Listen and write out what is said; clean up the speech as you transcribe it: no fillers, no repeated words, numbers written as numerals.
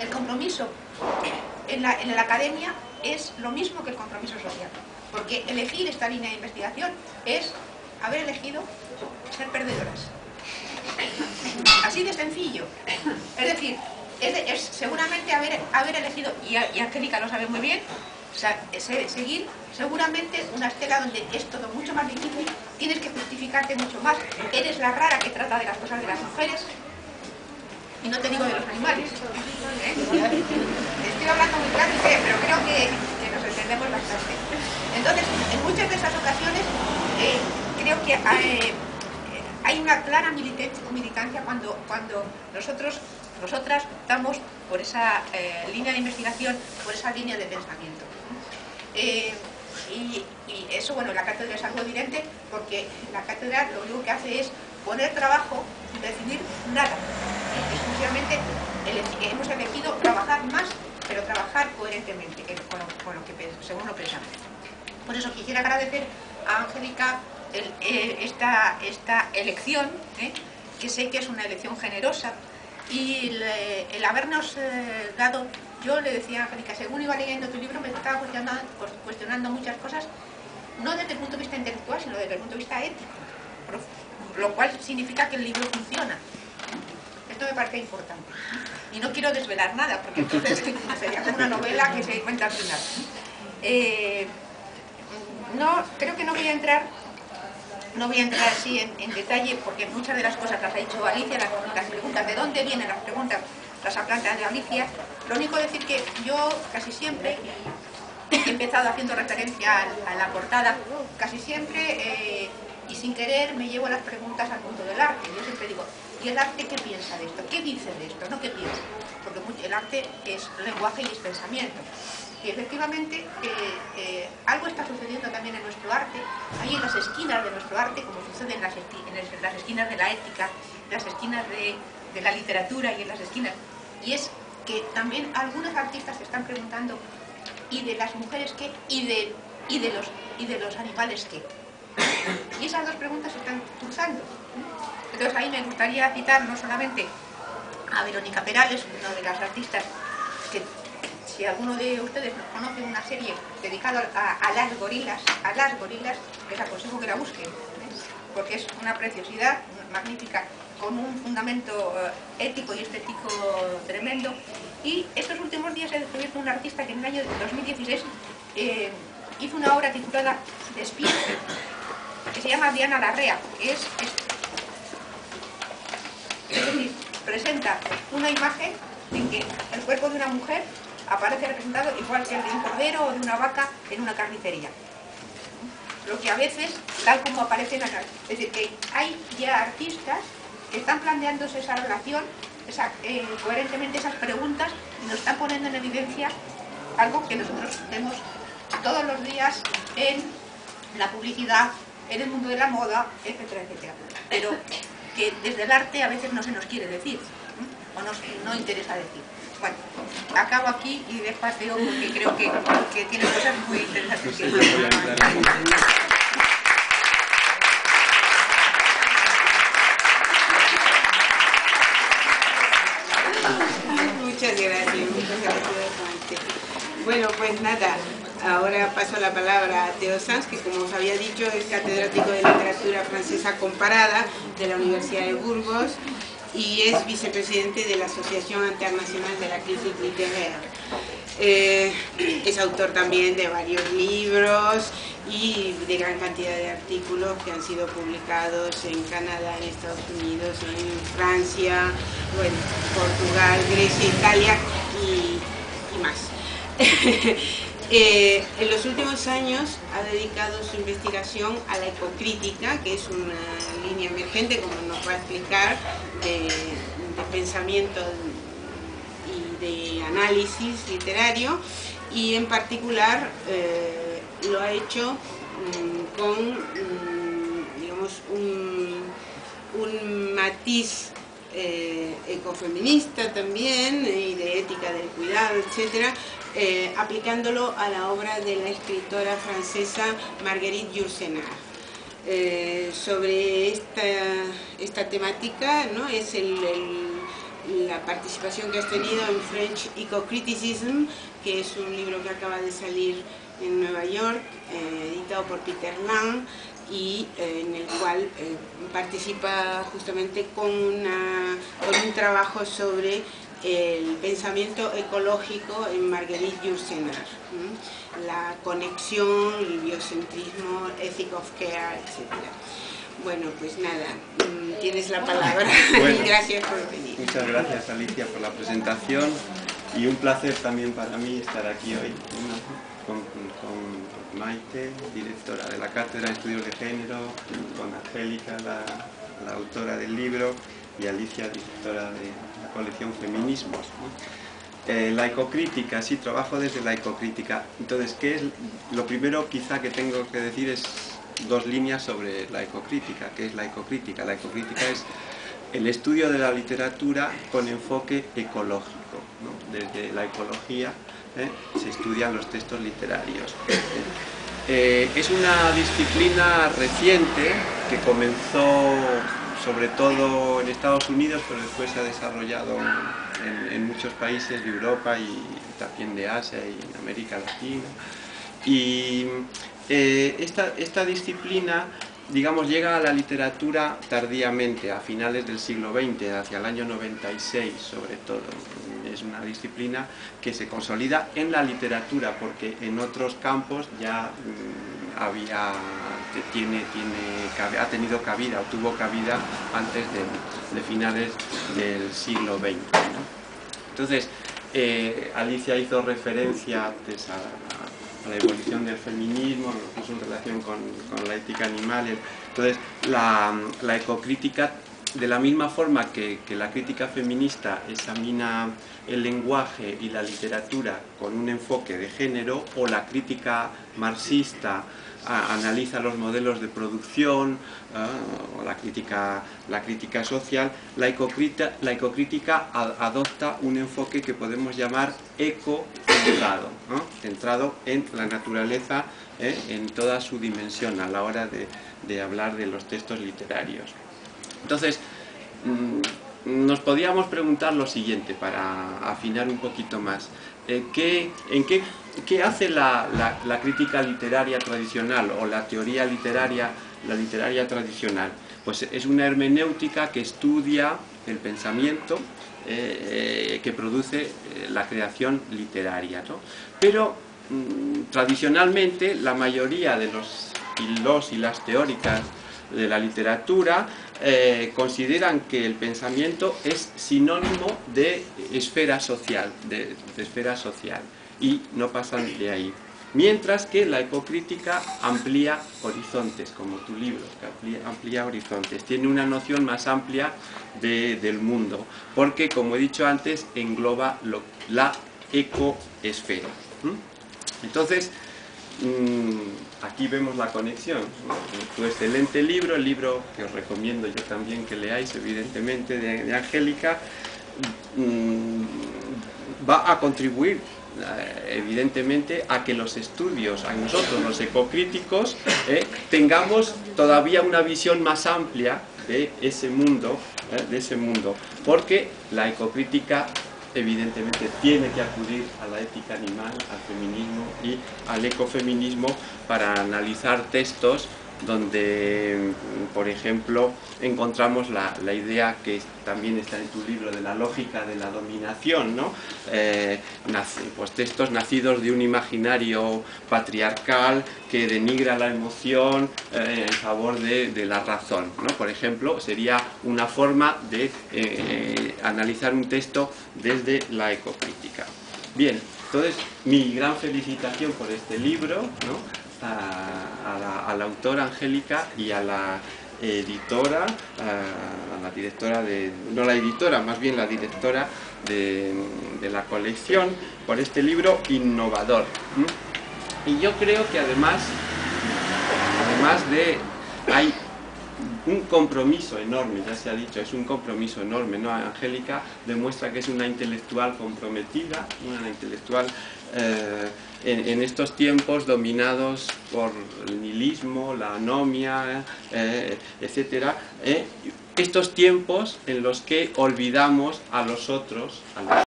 el compromiso en la academia es lo mismo que el compromiso social, porque elegir esta línea de investigación es haber elegido ser perdedoras. Así de sencillo. Es decir, es seguramente haber elegido, y Angélica lo sabe muy bien, o sea, seguir seguramente una estela donde es todo mucho más difícil, tienes que justificarte mucho más, eres la rara que trata de las cosas de las mujeres, y no te digo de los animales. Estoy hablando muy claro, pero creo que nos entendemos bastante. Entonces, en muchas de esas ocasiones, creo que hay una clara militancia cuando nosotras optamos por esa línea de investigación, por esa línea de pensamiento. Y eso, bueno, la cátedra es algo evidente, porque la cátedra lo único que hace es poner trabajo sin decidir nada. Exclusivamente hemos elegido trabajar más, pero trabajar coherentemente con lo que según lo pensamos. Por eso quisiera agradecer a Angélica esta elección, que sé que es una elección generosa, y el habernos dado. Yo le decía a Angélica, según iba leyendo tu libro, me estaba cuestionando muchas cosas, no desde el punto de vista intelectual, sino desde el punto de vista ético, lo cual significa que el libro funciona. Esto me parece importante. Y no quiero desvelar nada, porque entonces sería como una novela que se cuenta al final. Creo que no voy a entrar así en detalle, porque muchas de las cosas las ha dicho Alicia, las preguntas, ¿de dónde vienen las preguntas? Las ha planteado Alicia. Lo único decir que yo casi siempre he empezado haciendo referencia a la portada, casi siempre, y sin querer me llevo las preguntas al mundo del arte. Yo siempre digo, ¿y el arte qué piensa de esto? ¿Qué dice de esto? ¿No qué piensa? Porque el arte es lenguaje y es pensamiento. Y efectivamente algo está sucediendo también en nuestro arte, ahí en las esquinas de nuestro arte, como sucede en las esquinas de la ética, en las esquinas de la literatura y en las esquinas. Y es que también algunos artistas se están preguntando, ¿y de las mujeres qué? ¿Y de los animales qué? Y esas dos preguntas se están cruzando. Entonces ahí me gustaría citar no solamente a Verónica Perales, una de las artistas que, si alguno de ustedes conoce una serie dedicada a las gorilas, les aconsejo que la busquen, porque es una preciosidad magnífica, con un fundamento ético y estético tremendo. Y estos últimos días he descubierto un artista que en el año 2016 hizo una obra titulada Despierta, que se llama Diana Larrea, que es decir, presenta una imagen en que el cuerpo de una mujer aparece representado igual que el de un cordero o de una vaca en una carnicería. Lo que a veces, tal como aparece en la... Es decir, que hay ya artistas que están planteándose esa relación, coherentemente esas preguntas, y nos están poniendo en evidencia algo que nosotros vemos todos los días en la publicidad, en el mundo de la moda, etcétera, etcétera. Pero que desde el arte a veces no se nos quiere decir, o no interesa decir. Bueno, acabo aquí y despateo porque creo que tiene cosas muy interesantes que decir. Muchas gracias. Bueno, pues nada, ahora paso la palabra a Theo Sanz, que como os había dicho es catedrático de literatura francesa comparada de la Universidad de Burgos y es vicepresidente de la Asociación Internacional de la Critique Literaire. Es autor también de varios libros y de gran cantidad de artículos que han sido publicados en Canadá, en Estados Unidos, en Francia, bueno, Portugal, Grecia, Italia y más. En los últimos años ha dedicado su investigación a la ecocrítica, que es una línea emergente, como nos va a explicar, de pensamiento y de análisis literario, y en particular lo ha hecho con digamos, un matiz ecofeminista también, y de ética del cuidado, etcétera, aplicándolo a la obra de la escritora francesa Marguerite Yourcenar. Sobre esta temática, ¿no? Es la participación que has tenido en French Eco-Criticism, que es un libro que acaba de salir en Nueva York, editado por Peter Lang, y en el cual participa justamente con un trabajo sobre el pensamiento ecológico en Marguerite Yourcenar, la conexión, el biocentrismo, ethic of care, etc. Bueno, pues nada, tienes la palabra. Bueno, y gracias por venir. Muchas gracias, Alicia, por la presentación, y un placer también para mí estar aquí hoy con Maite, directora de la Cátedra de Estudios de Género, con Angélica, la autora del libro, y Alicia, directora de la colección Feminismos, ¿no? La ecocrítica, sí, trabajo desde la ecocrítica. Entonces, ¿qué es? Lo primero quizá que tengo que decir es dos líneas sobre la ecocrítica. ¿Qué es la ecocrítica? La ecocrítica es el estudio de la literatura con enfoque ecológico, ¿no? Desde la ecología se estudian los textos literarios. Es una disciplina reciente que comenzó sobre todo en Estados Unidos, pero después se ha desarrollado en muchos países de Europa y también de Asia y en América Latina. Y esta disciplina, digamos, llega a la literatura tardíamente, a finales del siglo XX, hacia el año 96 sobre todo. Es una disciplina que se consolida en la literatura, porque en otros campos ya ha tenido cabida, o tuvo cabida antes de finales del siglo XX, ¿no? Entonces, Alicia hizo referencia antes a la evolución del feminismo, lo puso en relación con la ética animal. Entonces, la ecocrítica, de la misma forma que la crítica feminista examina el lenguaje y la literatura con un enfoque de género, o la crítica marxista analiza los modelos de producción, o la crítica social, la ecocrítica adopta un enfoque que podemos llamar ecocentrado, ¿no? Centrado en la naturaleza, en toda su dimensión a la hora de hablar de los textos literarios. Entonces, nos podíamos preguntar lo siguiente para afinar un poquito más. ¿Qué hace la crítica literaria tradicional, o la teoría literaria, la literaria tradicional? Pues es una hermenéutica que estudia el pensamiento que produce la creación literaria, ¿no? Pero tradicionalmente la mayoría de los y las teóricas de la literatura consideran que el pensamiento es sinónimo de esfera social, y no pasan de ahí. Mientras que la ecocrítica amplía horizontes, como tu libro, que amplía horizontes, tiene una noción más amplia del mundo, porque, como he dicho antes, engloba la ecoesfera. Entonces, aquí vemos la conexión, ¿no? Tu excelente libro, el libro que os recomiendo yo también que leáis, evidentemente, de Angélica, va a contribuir evidentemente a que los estudios, a nosotros los ecocríticos, tengamos todavía una visión más amplia de ese mundo, porque la ecocrítica evidentemente tiene que acudir a la ética animal, al feminismo y al ecofeminismo para analizar textos donde, por ejemplo, encontramos la idea que también está en tu libro de la lógica de la dominación, ¿no? Pues textos nacidos de un imaginario patriarcal que denigra la emoción en favor de la razón, ¿no? Por ejemplo, sería una forma de analizar un texto desde la ecocrítica. Bien, entonces mi gran felicitación por este libro, ¿no? A la autora Angélica y a la editora, a la directora no la editora, más bien la directora de la colección, por este libro innovador. Y yo creo que además hay un compromiso enorme, ya se ha dicho, es un compromiso enorme, ¿no? Angélica demuestra que es una intelectual comprometida, una intelectual en estos tiempos dominados por el nihilismo, la anomia, etcétera, estos tiempos en los que olvidamos a los otros, a los